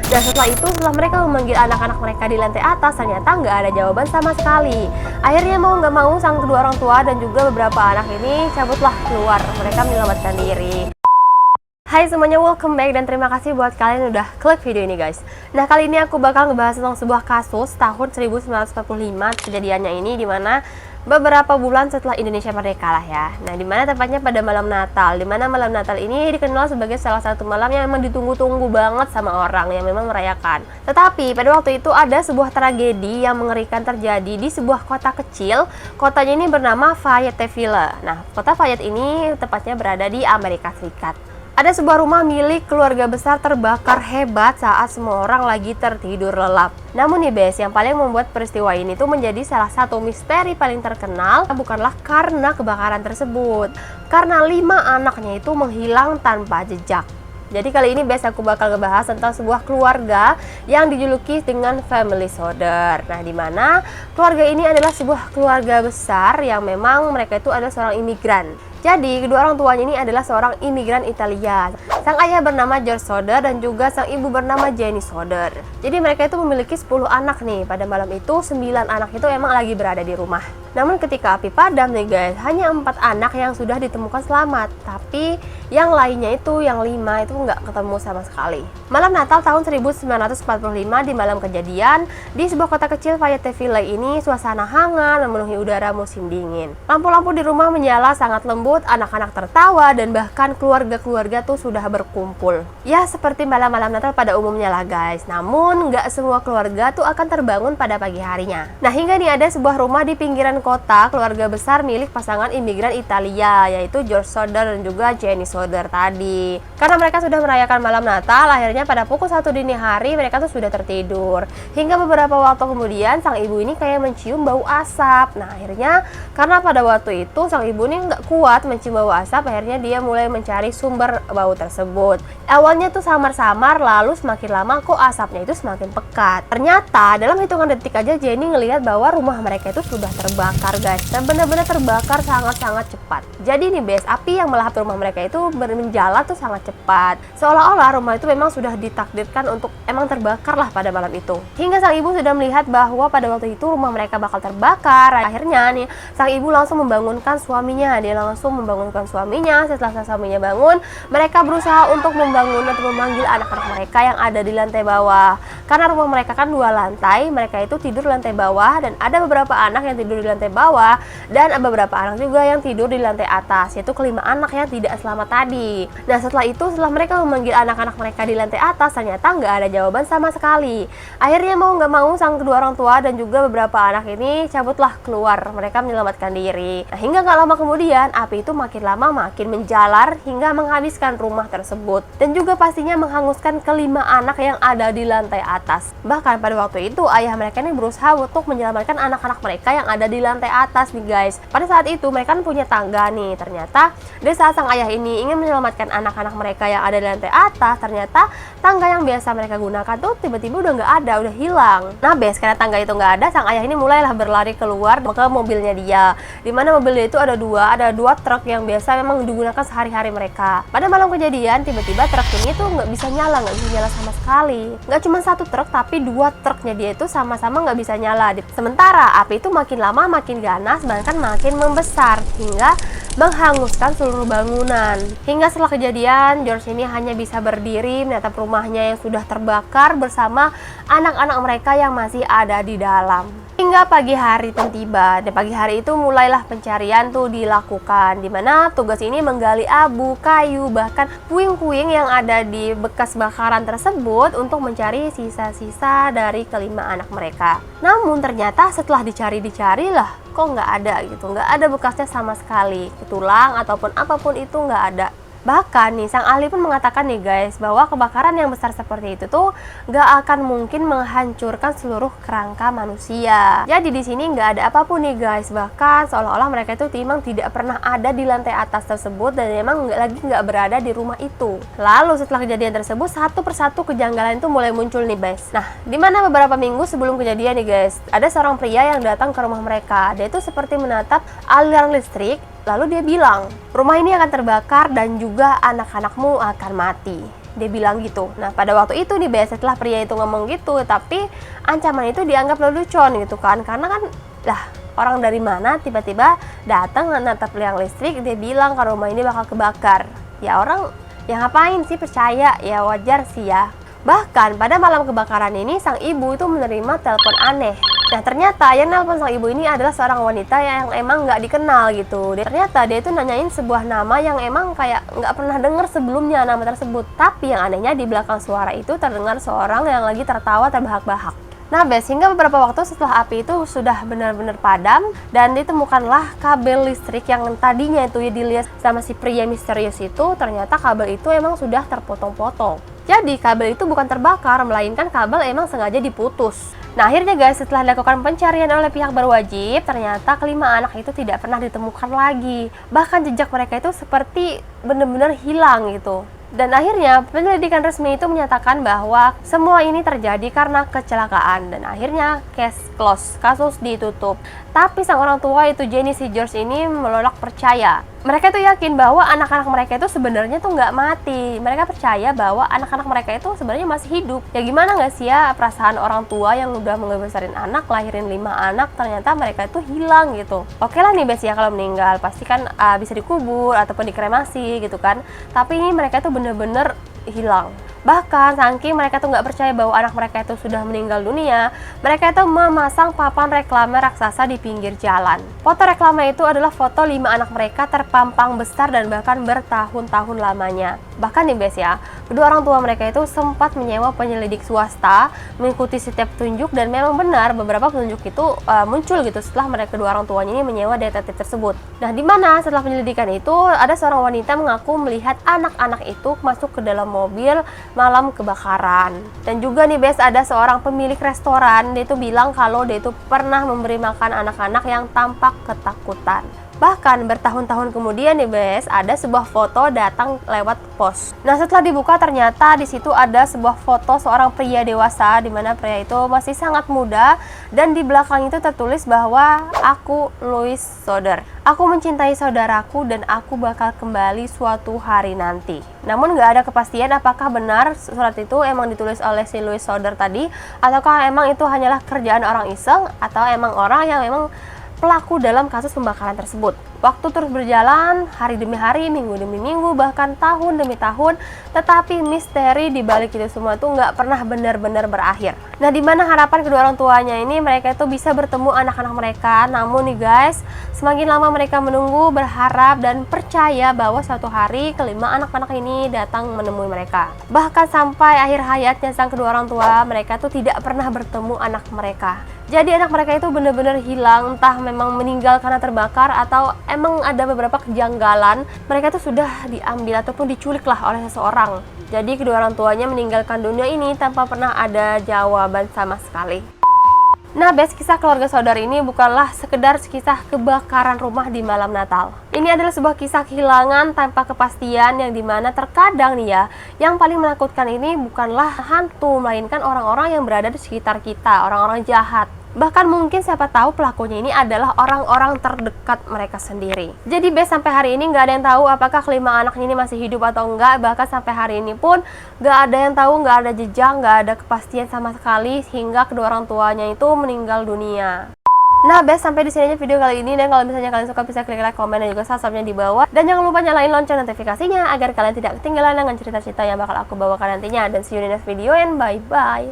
Dan setelah mereka memanggil anak-anak mereka di lantai atas, ternyata nggak ada jawaban sama sekali. Akhirnya mau nggak mau sang kedua orang tua dan juga beberapa anak ini cabutlah keluar. Mereka menyelamatkan diri. Hai semuanya, welcome back dan terima kasih buat kalian udah klik video ini guys. Nah kali ini aku bakal ngebahas tentang sebuah kasus tahun 1945 kejadiannya ini, dimana beberapa bulan setelah Indonesia merdeka lah ya. Nah dimana tepatnya pada malam Natal, dimana malam Natal ini dikenal sebagai salah satu malam yang memang ditunggu-tunggu banget sama orang yang memang merayakan. Tetapi pada waktu itu ada sebuah tragedi yang mengerikan terjadi di sebuah kota kecil. Kotanya ini bernama Fayetteville. Nah kota Fayette ini tepatnya berada di Amerika Serikat. Ada sebuah rumah milik keluarga besar terbakar hebat saat semua orang lagi tertidur lelap. Namun nih bes, yang paling membuat peristiwa ini tuh menjadi salah satu misteri paling terkenal bukanlah karena kebakaran tersebut, karena 5 anaknya itu menghilang tanpa jejak. Jadi kali ini bes aku bakal ngebahas tentang sebuah keluarga yang dijuluki dengan family soldier. Nah dimana keluarga ini adalah sebuah keluarga besar yang memang mereka itu adalah seorang imigran. Jadi, kedua orang tuanya ini adalah seorang imigran Italia. Sang ayah bernama George Solder dan juga sang ibu bernama Jenny Solder. Jadi mereka itu memiliki 10 anak nih. Pada malam itu 9 anak itu emang lagi berada di rumah. Namun ketika api padam nih guys, hanya 4 anak yang sudah ditemukan selamat. Tapi yang lainnya itu, yang 5 itu nggak ketemu sama sekali. Malam Natal tahun 1945 di malam kejadian, di sebuah kota kecil Fayetteville ini suasana hangat memenuhi udara musim dingin. Lampu-lampu di rumah menyala sangat lembut, anak-anak tertawa dan bahkan keluarga-keluarga tuh sudah berkumpul. Ya seperti malam-malam Natal pada umumnya lah guys. Namun nggak semua keluarga tuh akan terbangun pada pagi harinya. Nah hingga nih ada sebuah rumah di pinggiran kota keluarga besar milik pasangan imigran Italia, yaitu George Solder dan juga Jenny Solder tadi. Karena mereka sudah merayakan malam Natal, akhirnya pada pukul 1 dini hari mereka tuh sudah tertidur. Hingga beberapa waktu kemudian sang ibu ini kayak mencium bau asap. Nah akhirnya karena pada waktu itu sang ibu ini nggak kuat mencium bau asap, akhirnya dia mulai mencari sumber bau tersebut. Awalnya tuh samar-samar, lalu semakin lama kok asapnya itu semakin pekat. Ternyata dalam hitungan detik aja Jenny ngelihat bahwa rumah mereka itu sudah terbakar guys, dan benar-benar terbakar sangat-sangat cepat. Jadi nih bes, api yang melahap rumah mereka itu menjalar tuh sangat cepat, seolah-olah rumah itu memang sudah ditakdirkan untuk emang terbakar lah pada malam itu. Hingga sang ibu sudah melihat bahwa pada waktu itu rumah mereka bakal terbakar. Akhirnya nih sang ibu langsung membangunkan suaminya. Dia langsung membangunkan suaminya. Setelah suaminya bangun, mereka berusaha untuk membangun atau memanggil anak-anak mereka yang ada di lantai bawah. Karena rumah mereka kan 2 lantai, mereka itu tidur di lantai bawah, dan ada beberapa anak yang tidur di lantai bawah dan ada beberapa anak juga yang tidur di lantai atas, yaitu kelima anak yang tidak selamat tadi. Nah setelah mereka memanggil anak-anak mereka di lantai atas, ternyata nggak ada jawaban sama sekali. Akhirnya mau nggak mau sang kedua orang tua dan juga beberapa anak ini cabutlah keluar. Mereka menyelamatkan diri. Nah hingga nggak lama kemudian api itu makin lama makin menjalar hingga menghabiskan rumah tersebut dan juga pastinya menghanguskan kelima anak yang ada di lantai atas. Bahkan pada waktu itu ayah mereka ini berusaha untuk menyelamatkan anak-anak mereka yang ada di lantai atas nih guys. Pada saat itu mereka kan punya tangga nih. Ternyata di saat sang ayah ini ingin menyelamatkan anak-anak mereka yang ada di lantai atas, ternyata tangga yang biasa mereka gunakan tuh tiba-tiba udah nggak ada, udah hilang. Nah bes, karena tangga itu nggak ada, sang ayah ini mulailah berlari keluar ke mobilnya dia. Dimana mobilnya itu ada dua truk yang biasa memang digunakan sehari-hari mereka. Pada malam kejadian tiba-tiba truk ini tuh nggak bisa nyala sama sekali. Nggak cuma 1 truk, tapi 2 truknya dia itu sama-sama nggak bisa nyala. Sementara api itu makin lama makin ganas, bahkan makin membesar hingga menghanguskan seluruh bangunan. Hingga setelah kejadian, George ini hanya bisa berdiri menatap rumahnya yang sudah terbakar bersama anak-anak mereka yang masih ada di dalam. Hingga pagi hari pun tiba, dan pagi hari itu mulailah pencarian tuh dilakukan, dimana tugas ini menggali abu, kayu, bahkan puing-puing yang ada di bekas bakaran tersebut untuk mencari sisa-sisa dari kelima anak mereka. Namun ternyata setelah dicari lah, kok nggak ada gitu, nggak ada bekasnya sama sekali, tulang ataupun apapun itu nggak ada. Bahkan nih sang ahli pun mengatakan nih guys, bahwa kebakaran yang besar seperti itu tuh nggak akan mungkin menghancurkan seluruh kerangka manusia. Jadi di sini nggak ada apapun nih guys, bahkan seolah-olah mereka itu memang tidak pernah ada di lantai atas tersebut dan memang nggak berada di rumah itu. Lalu setelah kejadian tersebut, satu persatu kejanggalan itu mulai muncul nih guys. Nah, dimana beberapa minggu sebelum kejadian nih guys, ada seorang pria yang datang ke rumah mereka. Dia itu seperti menatap aliran listrik. Lalu dia bilang, rumah ini akan terbakar dan juga anak-anakmu akan mati. Dia bilang gitu. Nah, pada waktu itu nih Bes, setelah pria itu ngomong gitu, tapi ancaman itu dianggap lelucon gitu kan. Karena kan lah, orang dari mana tiba-tiba datang natap liang listrik, dia bilang kalau rumah ini bakal kebakar. Ya orang yang ngapain sih percaya, ya wajar sih ya. Bahkan pada malam kebakaran ini sang ibu itu menerima telepon aneh. Nah ternyata yang nelpon sang ibu ini adalah seorang wanita yang emang nggak dikenal gitu. Ternyata dia itu nanyain sebuah nama yang emang kayak nggak pernah dengar sebelumnya nama tersebut. Tapi yang anehnya di belakang suara itu terdengar seorang yang lagi tertawa terbahak-bahak. Nah Bes, hingga beberapa waktu setelah api itu sudah benar-benar padam dan ditemukanlah kabel listrik yang tadinya itu ya dilihat sama si pria misterius itu, ternyata kabel itu emang sudah terpotong-potong. Jadi kabel itu bukan terbakar, melainkan kabel emang sengaja diputus. Nah akhirnya guys, setelah dilakukan pencarian oleh pihak berwajib, ternyata kelima anak itu tidak pernah ditemukan lagi. Bahkan jejak mereka itu seperti benar-benar hilang gitu. Dan akhirnya penyelidikan resmi itu menyatakan bahwa semua ini terjadi karena kecelakaan dan akhirnya case close, kasus ditutup. Tapi sang orang tua itu Jenny si George ini menolak percaya. Mereka tuh yakin bahwa anak-anak mereka itu sebenarnya tuh nggak mati. Mereka percaya bahwa anak-anak mereka itu sebenarnya masih hidup. Ya gimana nggak sih ya perasaan orang tua yang udah ngebesarin anak, lahirin 5 anak, ternyata mereka itu hilang gitu. Oke lah nih Bes ya, kalau meninggal pasti kan bisa dikubur ataupun dikremasi gitu kan. Tapi ini mereka tuh bener-bener hilang. Bahkan saking mereka tuh nggak percaya bahwa anak mereka itu sudah meninggal dunia, mereka itu memasang papan reklame raksasa di pinggir jalan. Foto reklame itu adalah foto 5 anak mereka terpampang besar dan bahkan bertahun-tahun lamanya. Bahkan nih Bes ya, kedua orang tua mereka itu sempat menyewa penyelidik swasta mengikuti setiap petunjuk dan memang benar beberapa petunjuk itu muncul gitu setelah mereka kedua orang tuanya ini menyewa detektif tersebut. Nah di mana setelah penyelidikan itu ada seorang wanita mengaku melihat anak-anak itu masuk ke dalam mobil malam kebakaran. Dan juga nih Bes, ada seorang pemilik restoran, dia itu bilang kalau dia itu pernah memberi makan anak-anak yang tampak ketakutan. Bahkan bertahun-tahun kemudian nih Bes, ada sebuah foto datang lewat pos. Nah setelah dibuka ternyata di situ ada sebuah foto seorang pria dewasa, di mana pria itu masih sangat muda dan di belakang itu tertulis bahwa aku Louis Soder. Aku mencintai saudaraku dan aku bakal kembali suatu hari nanti. Namun nggak ada kepastian apakah benar surat itu emang ditulis oleh si Louis Soder tadi, ataukah emang itu hanyalah kerjaan orang iseng, atau emang orang yang memang pelaku dalam kasus pembakaran tersebut. Waktu terus berjalan, hari demi hari, minggu demi minggu, bahkan tahun demi tahun, tetapi misteri di balik itu semua tuh nggak pernah benar-benar berakhir. Nah, di mana harapan kedua orang tuanya ini mereka itu bisa bertemu anak-anak mereka. Namun nih guys, semakin lama mereka menunggu, berharap dan percaya bahwa suatu hari kelima anak-anak ini datang menemui mereka. Bahkan sampai akhir hayatnya sang kedua orang tua, mereka tuh tidak pernah bertemu anak mereka. Jadi anak mereka itu benar-benar hilang, entah memang meninggal karena terbakar atau emang ada beberapa kejanggalan. Mereka tuh sudah diambil ataupun diculik lah oleh seseorang. Jadi kedua orang tuanya meninggalkan dunia ini tanpa pernah ada jawaban sama sekali. Nah, Bes, kisah keluarga Soder ini bukanlah sekedar kisah kebakaran rumah di malam Natal. Ini adalah sebuah kisah kehilangan tanpa kepastian yang dimana terkadang nih ya, yang paling menakutkan ini bukanlah hantu, melainkan orang-orang yang berada di sekitar kita, orang-orang jahat. Bahkan mungkin siapa tahu pelakunya ini adalah orang-orang terdekat mereka sendiri. Jadi Bes, sampai hari ini nggak ada yang tahu apakah kelima anaknya ini masih hidup atau enggak. Bahkan sampai hari ini pun nggak ada yang tahu, nggak ada jejak, nggak ada kepastian sama sekali hingga kedua orang tuanya itu meninggal dunia. Nah Bes, sampai di sini aja video kali ini, dan kalau misalnya kalian suka bisa klik like, komen, dan juga subscribe-nya di bawah. Dan jangan lupa nyalain lonceng notifikasinya agar kalian tidak ketinggalan dengan cerita-cerita yang bakal aku bawakan nantinya. Dan see you in the next video and bye-bye.